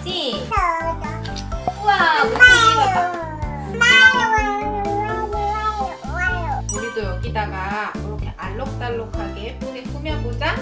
그치? 우와, 물고기 봐봐. 우리도 여기다가 이렇게 알록달록하게 예쁘게 꾸며보자.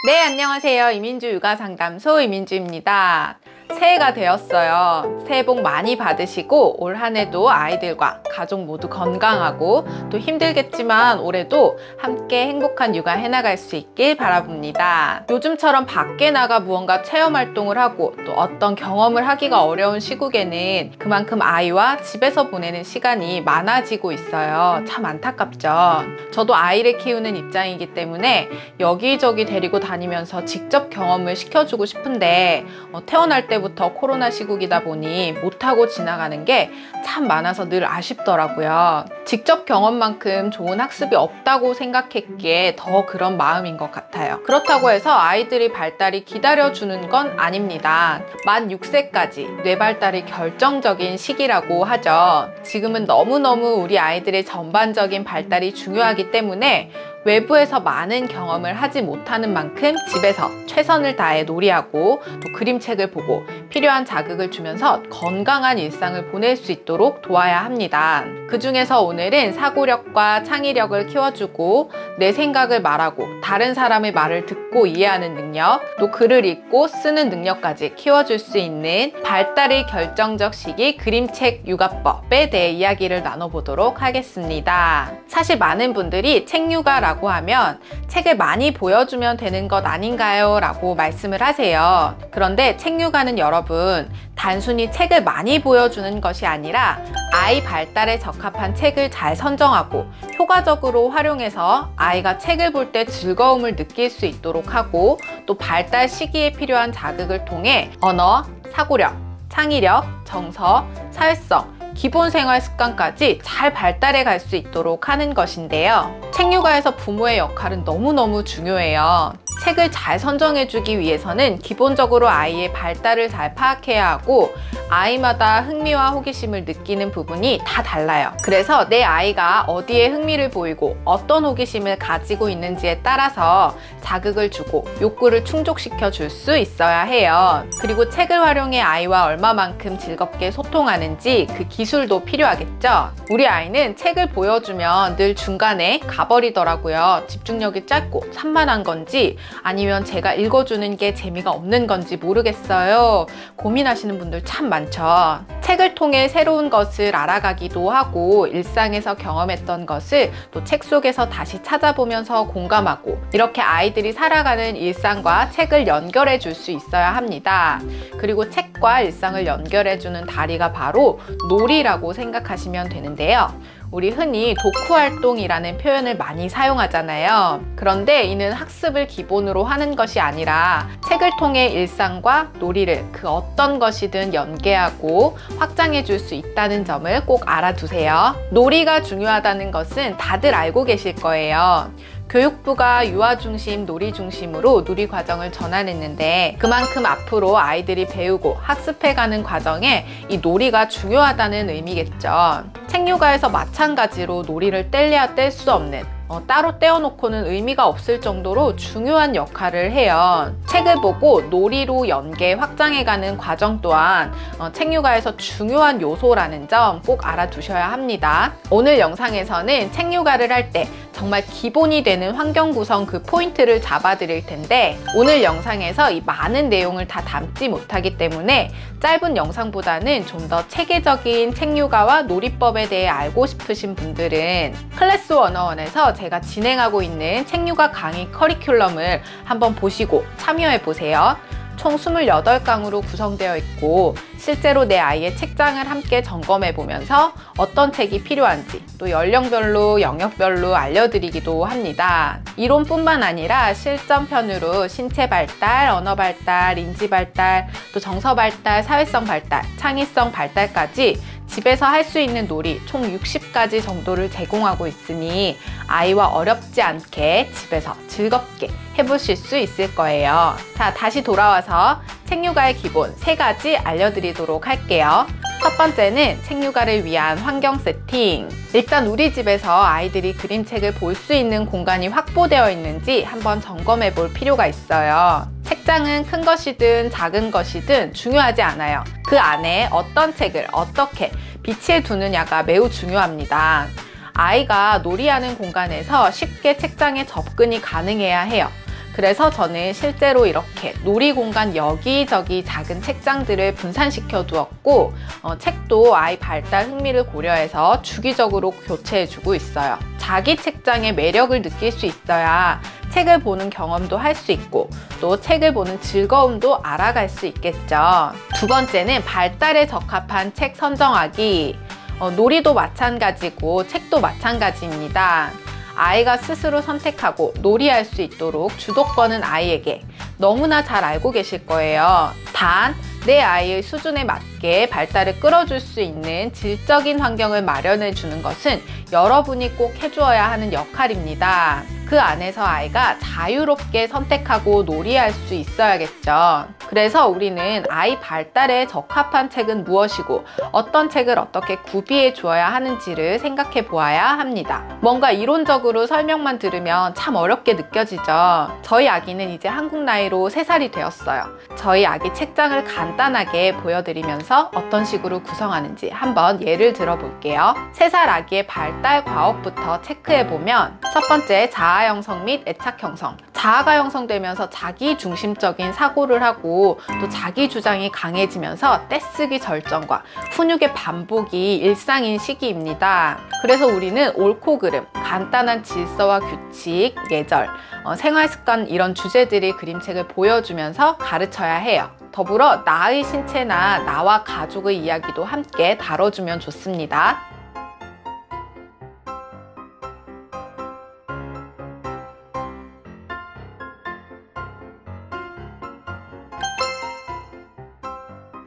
네, 안녕하세요. 이민주 육아상담소 이민주입니다. 새해가 되었어요. 새해 복 많이 받으시고 올 한 해도 아이들과 가족 모두 건강하고 또 힘들겠지만 올해도 함께 행복한 육아 해나갈 수 있길 바라봅니다. 요즘처럼 밖에 나가 무언가 체험활동을 하고 또 어떤 경험을 하기가 어려운 시국에는 그만큼 아이와 집에서 보내는 시간이 많아지고 있어요. 참 안타깝죠. 저도 아이를 키우는 입장이기 때문에 여기저기 데리고 다니면서 직접 경험을 시켜주고 싶은데 태어날 때부터 코로나 시국이다 보니 못하고 지나가는 게 참 많아서 늘 아쉽더라고요. 직접 경험만큼 좋은 학습이 없다고 생각했기에 더 그런 마음인 것 같아요. 그렇다고 해서 아이들이 발달이 기다려주는 건 아닙니다. 만 6세까지 뇌 발달이 결정적인 시기라고 하죠. 지금은 너무너무 우리 아이들의 전반적인 발달이 중요하기 때문에 외부에서 많은 경험을 하지 못하는 만큼 집에서 최선을 다해 놀이하고 또 그림책을 보고 필요한 자극을 주면서 건강한 일상을 보낼 수 있도록 도와야 합니다. 그 중에서 오늘은 사고력과 창의력을 키워주고 내 생각을 말하고 다른 사람의 말을 듣고 이해하는 능력, 또 글을 읽고 쓰는 능력까지 키워줄 수 있는 발달의 결정적 시기 그림책 육아법에 대해 이야기를 나눠보도록 하겠습니다. 사실 많은 분들이 책육아라고 하면 책을 많이 보여주면 되는 것 아닌가요? 라고 말씀을 하세요. 그런데 책육아는 여러분 단순히 책을 많이 보여주는 것이 아니라 아이 발달에 적합한 책을 잘 선정하고 효과적으로 활용해서 아이가 책을 볼 때 즐거움을 느낄 수 있도록 하고 또 발달 시기에 필요한 자극을 통해 언어, 사고력, 창의력, 정서, 사회성, 기본 생활 습관까지 잘 발달해 갈 수 있도록 하는 것인데요. 책육아에서 부모의 역할은 너무너무 중요해요. 책을 잘 선정해주기 위해서는 기본적으로 아이의 발달을 잘 파악해야 하고 아이마다 흥미와 호기심을 느끼는 부분이 다 달라요. 그래서 내 아이가 어디에 흥미를 보이고 어떤 호기심을 가지고 있는지에 따라서 자극을 주고 욕구를 충족시켜 줄 수 있어야 해요. 그리고 책을 활용해 아이와 얼마만큼 즐겁게 소통하는지 그 기술도 필요하겠죠. 우리 아이는 책을 보여주면 늘 중간에 가버리더라고요. 집중력이 짧고 산만한 건지 아니면 제가 읽어주는 게 재미가 없는 건지 모르겠어요. 고민하시는 분들 참 많죠. 책을 통해 새로운 것을 알아가기도 하고 일상에서 경험했던 것을 또 책 속에서 다시 찾아보면서 공감하고 이렇게 아이들이 살아가는 일상과 책을 연결해 줄 수 있어야 합니다. 그리고 책과 일상을 연결해 주는 다리가 바로 놀이라고 생각하시면 되는데요. 우리 흔히 독후활동이라는 표현을 많이 사용하잖아요. 그런데 이는 학습을 기본으로 하는 것이 아니라 책을 통해 일상과 놀이를 그 어떤 것이든 연계하고 확장해 줄 수 있다는 점을 꼭 알아두세요. 놀이가 중요하다는 것은 다들 알고 계실 거예요. 교육부가 유아 중심, 놀이 중심으로 놀이 과정을 전환했는데 그만큼 앞으로 아이들이 배우고 학습해가는 과정에 이 놀이가 중요하다는 의미겠죠. 책육아에서 마찬가지로 놀이를 뗄래야 뗄 수 없는 따로 떼어놓고는 의미가 없을 정도로 중요한 역할을 해요. 책을 보고 놀이로 연계 확장해가는 과정 또한 책육아에서 중요한 요소라는 점 꼭 알아두셔야 합니다. 오늘 영상에서는 책육아를 할 때 정말 기본이 되는 환경 구성 그 포인트를 잡아드릴 텐데 오늘 영상에서 이 많은 내용을 다 담지 못하기 때문에 짧은 영상보다는 좀 더 체계적인 책육아와 놀이법에 대해 알고 싶으신 분들은 클래스 101에서 제가 진행하고 있는 책육아 강의 커리큘럼을 한번 보시고 참여해 보세요. 총 28강으로 구성되어 있고 실제로 내 아이의 책장을 함께 점검해 보면서 어떤 책이 필요한지 또 연령별로 영역별로 알려드리기도 합니다. 이론뿐만 아니라 실전편으로 신체 발달, 언어 발달, 인지 발달, 또 정서 발달, 사회성 발달, 창의성 발달까지 집에서 할 수 있는 놀이 총 60가지 정도를 제공하고 있으니 아이와 어렵지 않게 집에서 즐겁게 해보실 수 있을 거예요. 자, 다시 돌아와서 책육아의 기본 3가지 알려드리도록 할게요. 첫 번째는 책육아를 위한 환경 세팅. 일단 우리 집에서 아이들이 그림책을 볼 수 있는 공간이 확보되어 있는지 한번 점검해 볼 필요가 있어요. 책장은 큰 것이든 작은 것이든 중요하지 않아요. 그 안에 어떤 책을 어떻게 비치해 두느냐가 매우 중요합니다. 아이가 놀이하는 공간에서 쉽게 책장에 접근이 가능해야 해요. 그래서 저는 실제로 이렇게 놀이공간 여기저기 작은 책장들을 분산시켜 두었고 책도 아이 발달 흥미를 고려해서 주기적으로 교체해주고 있어요. 자기 책장의 매력을 느낄 수 있어야 책을 보는 경험도 할 수 있고 또 책을 보는 즐거움도 알아갈 수 있겠죠. 두 번째는 발달에 적합한 책 선정하기. 놀이도 마찬가지고 책도 마찬가지입니다. 아이가 스스로 선택하고 놀이할 수 있도록 주도권은 아이에게. 너무나 잘 알고 계실 거예요. 단, 내 아이의 수준에 맞게 발달을 끌어줄 수 있는 질적인 환경을 마련해 주는 것은 여러분이 꼭 해주어야 하는 역할입니다. 그 안에서 아이가 자유롭게 선택하고 놀이할 수 있어야겠죠. 그래서 우리는 아이 발달에 적합한 책은 무엇이고 어떤 책을 어떻게 구비해 주어야 하는지를 생각해 보아야 합니다. 뭔가 이론적으로 설명만 들으면 참 어렵게 느껴지죠. 저희 아기는 이제 한국 나이로 3살이 되었어요. 저희 아기 책장을 간단하게 보여드리면서 어떤 식으로 구성하는지 한번 예를 들어볼게요. 3살 아기의 발달 과업부터 체크해 보면 첫 번째, 자아 형성 및 애착 형성. 자아가 형성되면서 자기 중심적인 사고를 하고 또 자기 주장이 강해지면서 떼쓰기 절정과 훈육의 반복이 일상인 시기입니다. 그래서 우리는 옳고 그름, 간단한 질서와 규칙, 예절, 생활 습관 이런 주제들이 그림책을 보여주면서 가르쳐야 해요. 더불어 나의 신체나 나와 가족의 이야기도 함께 다뤄주면 좋습니다.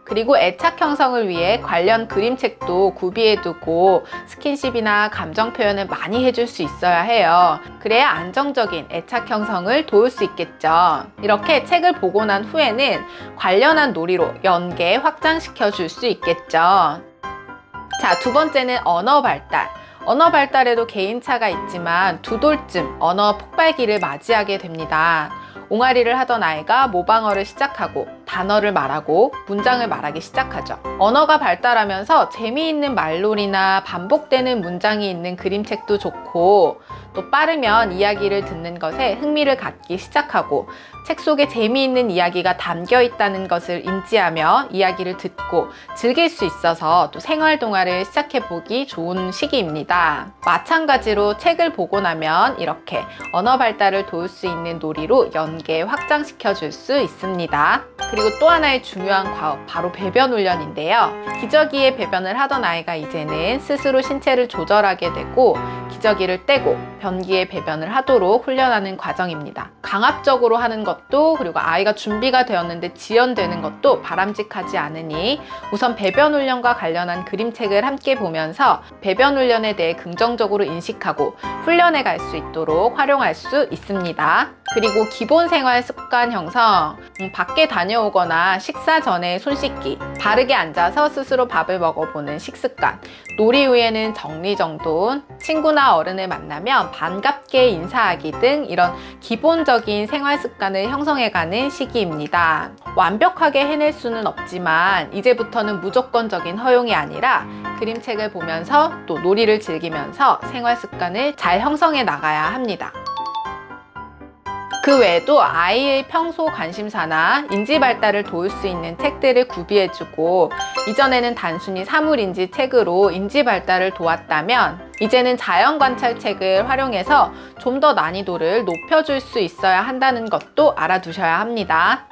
그리고 애착 형성을 위해 관련 그림책도 구비해두고 스킨십이나 감정 표현을 많이 해줄 수 있어야 해요. 그래야 안정적인 애착 형성을 도울 수 있겠죠. 이렇게 책을 보고 난 후에는 관련한 놀이로 연계 확장시켜 줄 수 있겠죠. 자, 두 번째는 언어 발달. 언어 발달에도 개인차가 있지만 두 돌쯤 언어 폭발기를 맞이하게 됩니다. 옹알이를 하던 아이가 모방어를 시작하고 단어를 말하고 문장을 말하기 시작하죠. 언어가 발달하면서 재미있는 말놀이나 반복되는 문장이 있는 그림책도 좋고 또 빠르면 이야기를 듣는 것에 흥미를 갖기 시작하고 책 속에 재미있는 이야기가 담겨 있다는 것을 인지하며 이야기를 듣고 즐길 수 있어서 또 생활 동화를 시작해 보기 좋은 시기입니다. 마찬가지로 책을 보고 나면 이렇게 언어 발달을 도울 수 있는 놀이로 연계 확장시켜 줄 수 있습니다. 그리고 또 하나의 중요한 과업, 바로 배변 훈련인데요. 기저귀에 배변을 하던 아이가 이제는 스스로 신체를 조절하게 되고 기저귀를 떼고 변기에 배변을 하도록 훈련하는 과정입니다. 강압적으로 하는 것도 그리고 아이가 준비가 되었는데 지연되는 것도 바람직하지 않으니 우선 배변 훈련과 관련한 그림책을 함께 보면서 배변 훈련에 대해 긍정적으로 인식하고 훈련해 갈 수 있도록 활용할 수 있습니다. 그리고 기본 생활 습관 형성, 밖에 다녀오거나 식사 전에 손 씻기, 바르게 앉아서 스스로 밥을 먹어보는 식습관, 놀이 후에는 정리정돈, 친구나 어른을 만나면 반갑게 인사하기 등 이런 기본적인 생활 습관을 형성해가는 시기입니다. 완벽하게 해낼 수는 없지만 이제부터는 무조건적인 허용이 아니라 그림책을 보면서 또 놀이를 즐기면서 생활 습관을 잘 형성해 나가야 합니다. 그 외에도 아이의 평소 관심사나 인지 발달을 도울 수 있는 책들을 구비해주고 이전에는 단순히 사물인지 책으로 인지 발달을 도왔다면 이제는 자연관찰책을 활용해서 좀 더 난이도를 높여줄 수 있어야 한다는 것도 알아두셔야 합니다.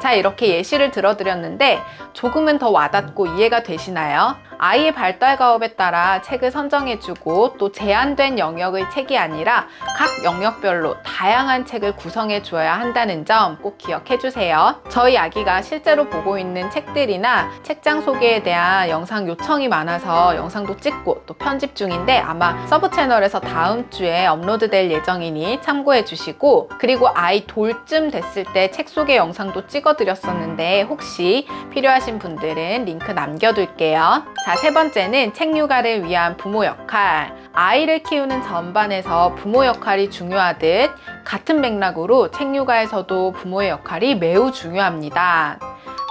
자, 이렇게 예시를 들어드렸는데 조금은 더 와닿고 이해가 되시나요? 아이의 발달 과업에 따라 책을 선정해주고 또 제한된 영역의 책이 아니라 각 영역별로 다양한 책을 구성해 주어야 한다는 점 꼭 기억해 주세요. 저희 아기가 실제로 보고 있는 책들이나 책장 소개에 대한 영상 요청이 많아서 영상도 찍고 또 편집 중인데 아마 서브 채널에서 다음 주에 업로드 될 예정이니 참고해 주시고, 그리고 아이 돌쯤 됐을 때 책 소개 영상도 찍어 드렸었는데 혹시 필요하신 분들은 링크 남겨둘게요. 자, 세 번째는 책 육아를 위한 부모 역할. 아이를 키우는 전반에서 부모 역할이 중요하듯 같은 맥락으로 책 육아에서도 부모의 역할이 매우 중요합니다.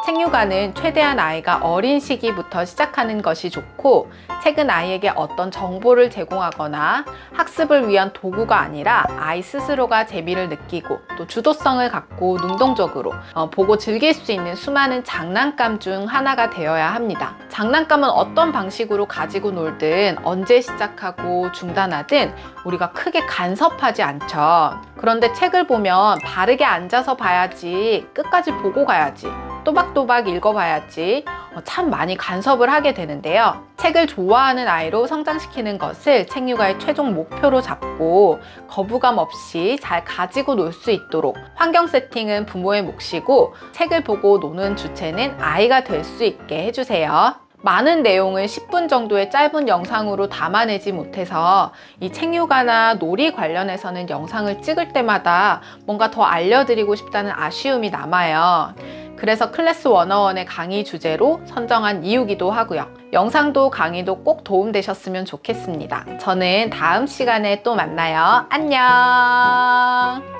책 육아는 최대한 아이가 어린 시기부터 시작하는 것이 좋고, 책은 아이에게 어떤 정보를 제공하거나 학습을 위한 도구가 아니라 아이 스스로가 재미를 느끼고 또 주도성을 갖고 능동적으로 보고 즐길 수 있는 수많은 장난감 중 하나가 되어야 합니다. 장난감은 어떤 방식으로 가지고 놀든 언제 시작하고 중단하든 우리가 크게 간섭하지 않죠. 그런데 책을 보면 바르게 앉아서 봐야지, 끝까지 보고 가야지, 또박또박 읽어봐야지 참 많이 간섭을 하게 되는데요. 책을 좋아하는 아이로 성장시키는 것을 책 육아의 최종 목표로 잡고 거부감 없이 잘 가지고 놀 수 있도록 환경 세팅은 부모의 몫이고, 책을 보고 노는 주체는 아이가 될 수 있게 해주세요. 많은 내용을 10분 정도의 짧은 영상으로 담아내지 못해서 이 책 육아나 놀이 관련해서는 영상을 찍을 때마다 뭔가 더 알려드리고 싶다는 아쉬움이 남아요. 그래서 클래스 101의 강의 주제로 선정한 이유기도 하고요. 영상도 강의도 꼭 도움되셨으면 좋겠습니다. 저는 다음 시간에 또 만나요. 안녕!